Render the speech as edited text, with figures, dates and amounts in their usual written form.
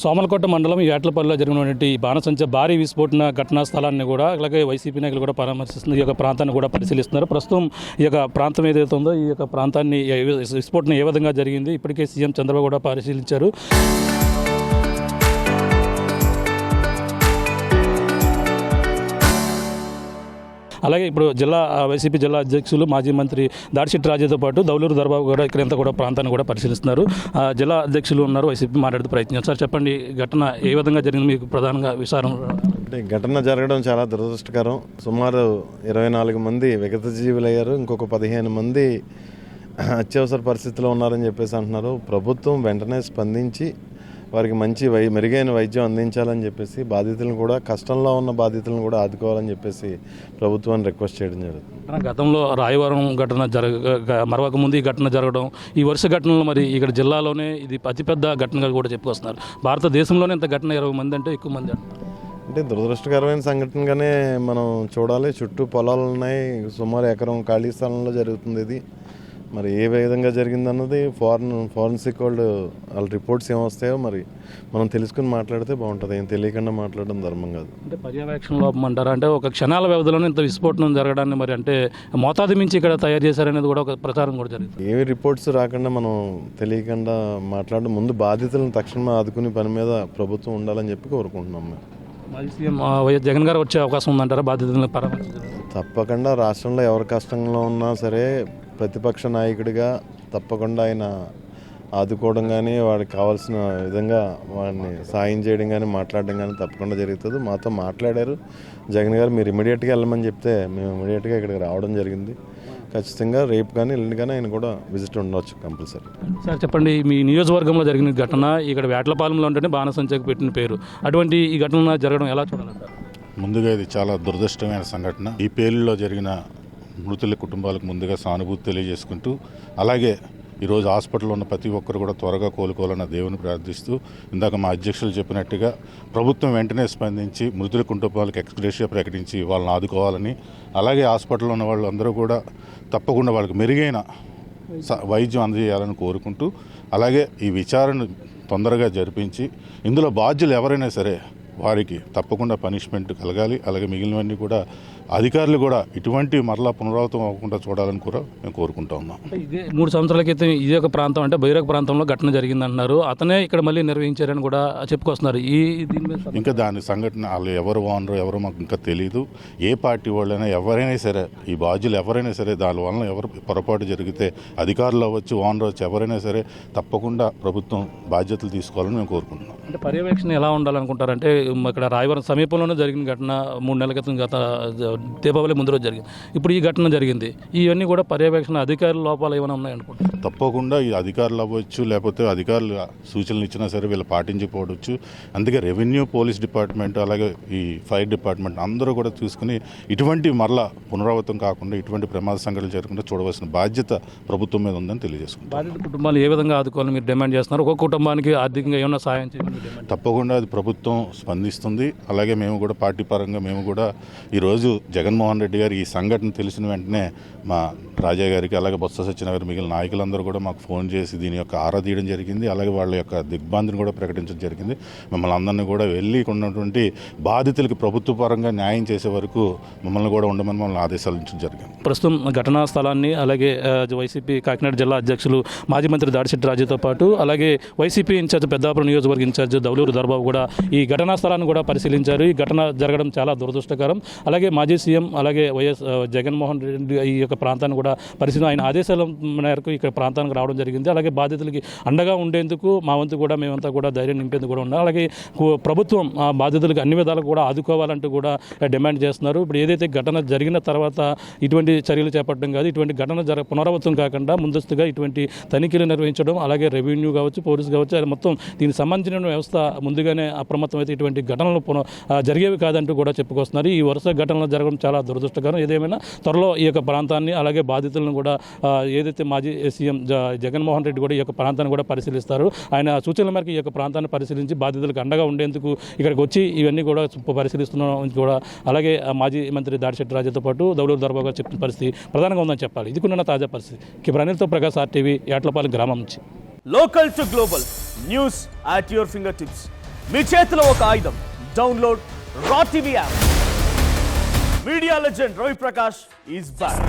సోమలకోట మండలం ఏట్లపల్లిలో జరిగినటువంటి బాణసంచ భారీ విస్ఫోటన ఘటనా స్థలాన్ని కూడా అలాగే వైసీపీ నాయకులు కూడా పరామర్శిస్తున్నారు. ఈ యొక్క ప్రాంతాన్ని కూడా పరిశీలిస్తున్నారు. ప్రస్తుతం ఈ యొక్క ప్రాంతం ఏదైతే ఉందో ఈ యొక్క ప్రాంతాన్ని విస్ఫోటన ఏ విధంగా జరిగింది ఇప్పటికే సీఎం చంద్రబాబు కూడా పరిశీలించారు. అలాగే ఇప్పుడు వైసీపీ జిల్లా అధ్యక్షులు మాజీ మంత్రి దాడిశెట్టి రాజాతో పాటు దౌలూరు దర్బాబు కూడా ఇక్కడంతా కూడా ప్రాంతాన్ని కూడా పరిశీలిస్తున్నారు. జిల్లా అధ్యక్షులు ఉన్నారు, వైసీపీ మాట్లాడుతూ ప్రయత్నించారు. సార్ చెప్పండి, ఘటన ఏ విధంగా జరిగింది, మీకు ప్రధానంగా విచారం? అంటే ఘటన జరగడం చాలా దురదృష్టకరం. సుమారు 24 మంది విగత జీవులయ్యారు, ఇంకొక 15 మంది అత్యవసర పరిస్థితిలో ఉన్నారని చెప్పేసి అంటున్నారు. ప్రభుత్వం వెంటనే స్పందించి వారికి మంచి మెరుగైన వైద్యం అందించాలని చెప్పేసి బాధితులను కూడా, కష్టంలో ఉన్న బాధితులను కూడా ఆదుకోవాలని చెప్పేసి ప్రభుత్వాన్ని రిక్వెస్ట్ చేయడం జరుగుతుంది. గతంలో రాయవరం ఘటన మరొక ముందు ఈ ఘటన జరగడం, ఈ వరుస ఘటనలు మరి ఇక్కడ జిల్లాలోనే ఇది అతిపెద్ద ఘటనగా కూడా చెప్పుకొస్తున్నారు. భారతదేశంలోనే ఇంత ఘటన 20 మంది అంటే ఎక్కువ మంది అంటే దురదృష్టకరమైన సంఘటనగానే మనం చూడాలి. చుట్టూ పొలాలు ఉన్నాయి, సుమారు ఎకరం ఖాళీ స్థలంలో జరుగుతుంది ఇది. మరి ఏ విధంగా జరిగిందన్నది ఫారెన్సిక్ వాళ్ళ రిపోర్ట్స్ ఏమొస్తాయో మరి మనం తెలుసుకుని మాట్లాడితే బాగుంటుంది. ఏం తెలియకుండా మాట్లాడడం ధర్మం కాదు. అంటే పర్యవేక్షణ లోపం అంటారా? అంటే ఒక క్షణాల వ్యవధిలోనే ఇంత విస్ఫోటనం జరగడాన్ని మరి అంటే మోతాదు మించి ఇక్కడ తయారు చేశారనేది కూడా ఒక ప్రచారం కూడా జరిగింది. ఏవి రిపోర్ట్స్ రాకుండా మనం తెలియకుండా మాట్లాడడం, ముందు బాధితులను తక్షణమే ఆదుకునే పని మీద ప్రభుత్వం ఉండాలని చెప్పి కోరుకుంటున్నాం. మేము మాజీ సీఎం వైఎస్ జగన్ గారు వచ్చే అవకాశం ఉందంటారా బాధితులను పరామర్శించారు? తప్పకుండా రాష్ట్రంలో ఎవరి కష్టంలో ఉన్నా సరే ప్రతిపక్ష నాయకుడిగా తప్పకుండా ఆయన ఆదుకోవడం కానీ, వాడికి కావాల్సిన విధంగా వాడిని సాయం చేయడం కానీ, మాట్లాడడం కానీ తప్పకుండా జరుగుతుంది. మాతో మాట్లాడారు జగన్ గారు, మీరు ఇమీడియట్గా వెళ్ళమని చెప్తే మేము ఇమీడియట్గా ఇక్కడికి రావడం జరిగింది. ఖచ్చితంగా రేపు కానీ ఎల్లుండి కానీ ఆయన కూడా విజిట్ ఉండవచ్చు కంపల్సరీ. సార్ చెప్పండి, మీ నియోజకవర్గంలో జరిగిన ఘటన ఇక్కడ వేట్లపాలెంలో ఉంటేనే బాణసంచకు పెట్టిన పేరు, అటువంటి ఈ ఘటన జరగడం ఎలా చూడాలంటారు? ముందుగా ఇది చాలా దురదృష్టమైన సంఘటన. ఈ పేలులో జరిగిన మృతుల కుటుంబాలకు ముందుగా సానుభూతి తెలియజేసుకుంటూ, అలాగే ఈరోజు హాస్పిటల్లో ఉన్న ప్రతి ఒక్కరు కూడా త్వరగా కోలుకోవాలన్న దేవుని ప్రార్థిస్తూ, ఇందాక మా అధ్యక్షులు చెప్పినట్టుగా ప్రభుత్వం వెంటనే స్పందించి మృతుల కుటుంబాలకు ఎక్స్గ్రేషియా ప్రకటించి వాళ్ళని ఆదుకోవాలని, అలాగే హాస్పిటల్లో ఉన్న వాళ్ళు అందరూ కూడా తప్పకుండా వాళ్ళకి మెరుగైన వైద్యం అందజేయాలని కోరుకుంటూ, అలాగే ఈ విచారణ తొందరగా జరిపించి ఇందులో బాధ్యులు ఎవరైనా సరే వారికి తప్పకుండా పనిష్మెంట్ కలగాలి. అలాగే మిగిలినవన్నీ కూడా అధికారులు కూడా ఇటువంటి మరలా పునరావృతం అవ్వకుండా చూడాలని కూడా మేము కోరుకుంటా ఉన్నాం. ఇదే 3 సంవత్సరాల క్రితం ఇదే ఒక ప్రాంతం అంటే బైరాగ్ ప్రాంతంలో ఘటన జరిగిందంటున్నారు. అతనే ఇక్కడ మళ్ళీ నిర్వహించారని కూడా చెప్పుకొస్తున్నారు. దీని మీద ఇంకా దాని సంఘటన వాళ్ళు ఎవరు ఓనరు ఎవరో మాకు ఇంకా తెలియదు. ఏ పార్టీ వాళ్ళైనా ఎవరైనా సరే, ఈ బాధ్యులు ఎవరైనా సరే, దాని వలన ఎవరు పొరపాటు జరిగితే అధికారులు అవ్వచ్చు, ఓనర్ అవ్వచ్చు, ఎవరైనా సరే తప్పకుండా ప్రభుత్వం బాధ్యతలు తీసుకోవాలని మేము కోరుకుంటున్నాం. అంటే పర్యవేక్షణ ఎలా ఉండాలనుకుంటారంటే ఇక్కడ రాయవరం సమీపంలోనే జరిగిన ఘటన 3 నెలల క్రితం దీపావళి ముందు రోజు జరిగింది. ఇప్పుడు ఈ ఘటన జరిగింది. ఇవన్నీ కూడా పర్యవేక్షణ అధికారుల లోపాలు ఏమైనా ఉన్నాయనుకుంటారు? తప్పకుండా ఈ అధికారులు అవ్వచ్చు, లేకపోతే అధికారులు సూచనలు ఇచ్చినా సరే వీళ్ళు పాటించకపోవచ్చు. అందుకే రెవెన్యూ, పోలీస్ డిపార్ట్మెంట్, అలాగే ఈ ఫైర్ డిపార్ట్మెంట్ అందరూ కూడా చూసుకుని ఇటువంటి మరలా పునరావృతం కాకుండా ఇటువంటి ప్రమాద సంఘటనలు జరగకుండా చూడవలసిన బాధ్యత ప్రభుత్వం మీద ఉందని తెలియజేసుకుంటాం. బాధిత కుటుంబాలు ఏ విధంగా ఆదుకోవాలని మీరు డిమాండ్ చేస్తున్నారు? ఒక్కొక్క కుటుంబానికి ఆర్థికంగా ఏమైనా సాయం చేయాలి? తప్పకుండా అది ప్రభుత్వం స్పందిస్తుంది. అలాగే మేము కూడా పార్టీ పరంగా మేము కూడా ఈరోజు జగన్మోహన్ రెడ్డి గారు ఈ సంఘటన తెలిసిన వెంటనే మా రాజా గారికి, అలాగే బొత్స సత్యనారాయణ గారు, మిగిలిన నాయకులందరూ కూడా మాకు ఫోన్ చేసి దీని యొక్క ఆరా తీయడం జరిగింది. అలాగే వాళ్ళ యొక్క దిగ్భ్రాంతిని కూడా ప్రకటించడం జరిగింది. మమ్మల్ని అందరినీ కూడా వెళ్ళి ఉన్నటువంటి బాధితులకి ప్రభుత్వ పరంగా న్యాయం చేసే వరకు మమ్మల్ని కూడా ఉండమని మమ్మల్ని ఆదేశాలించడం జరిగింది. ప్రస్తుతం ఘటనా స్థలాన్ని అలాగే వైసీపీ కాకినాడ జిల్లా అధ్యక్షులు మాజీ మంత్రి దాడిశెట్టి రాజాతో పాటు అలాగే వైసీపీ ఇన్ఛార్జ్ పెద్దాపురం నియోజకవర్గ ఇన్ఛార్జ్ దౌలూరు దర్బాబు కూడా ఈ ఘటనా స్థలాన్ని కూడా పరిశీలించారు. ఈ ఘటన జరగడం చాలా దురదృష్టకరం. అలాగే మాజీ సీఎం అలాగే వైఎస్ జగన్మోహన్ రెడ్డి ఈ యొక్క ప్రాంతాన్ని కూడా పరిశీలన ఆయన ఆదేశాల మేరకు ఇక్కడ ప్రాంతానికి రావడం జరిగింది. అలాగే బాధితులకి అండగా ఉండేందుకు మా వంతు కూడా మేమంతా కూడా ధైర్యం నింపేందుకు కూడా ఉన్నాం. అలాగే ప్రభుత్వం బాధితులకు అన్ని విధాలకు కూడా ఆదుకోవాలంటూ కూడా డిమాండ్ చేస్తున్నారు. ఇప్పుడు ఏదైతే ఘటన జరిగిన తర్వాత ఇటువంటి చర్యలు చేపట్టడం కాదు, ఇటువంటి ఘటన పునరావృతం కాకుండా ముందస్తుగా ఇటువంటి తనిఖీలు నిర్వహించడం, అలాగే రెవెన్యూ కావచ్చు, పోలీసు కావచ్చు, అది మొత్తం దీనికి సంబంధించిన వ్యవస్థ ముందుగానే అప్రమత్తమైతే ఇటువంటి ఘటనలు జరిగేవి కాదంటూ కూడా చెప్పుకొస్తున్నారు. ఈ వరుస ఘటనలు జరగడం చాలా దురదృష్టకరం. ఏదేమైనా త్వరలో ఈ యొక్క ప్రాంతాన్ని అలాగే బాధితులను కూడా ఏదైతే మాజీ సీఎం జగన్మోహన్ రెడ్డి కూడా ఈ యొక్క ప్రాంతాన్ని కూడా పరిశీలిస్తారు. ఆయన సూచనల మేరకు ఈ యొక్క ప్రాంతాన్ని పరిశీలించి బాధితులకు అండగా ఉండేందుకు ఇక్కడికి వచ్చి ఇవన్నీ కూడా పరిశీలిస్తున్నాం కూడా. అలాగే మాజీ మంత్రి దాడిశెట్టి రాజాతో పాటు దౌలూరు దర్బాబు గారు చెప్పిన పరిస్థితి ప్రధానంగా ఉందని చెప్పాలి. ఇది కూడా తాజా పరిస్థితి. అనిల్తో ప్రకాష్, RTV, ఏట్లపాలెం గ్రామం నుంచి. Local to global news at your fingertips. మీ చేతిలో ఒక ఆయుధం. డౌన్లోడ్ రా TV app. Media legend Ravi Prakash is back.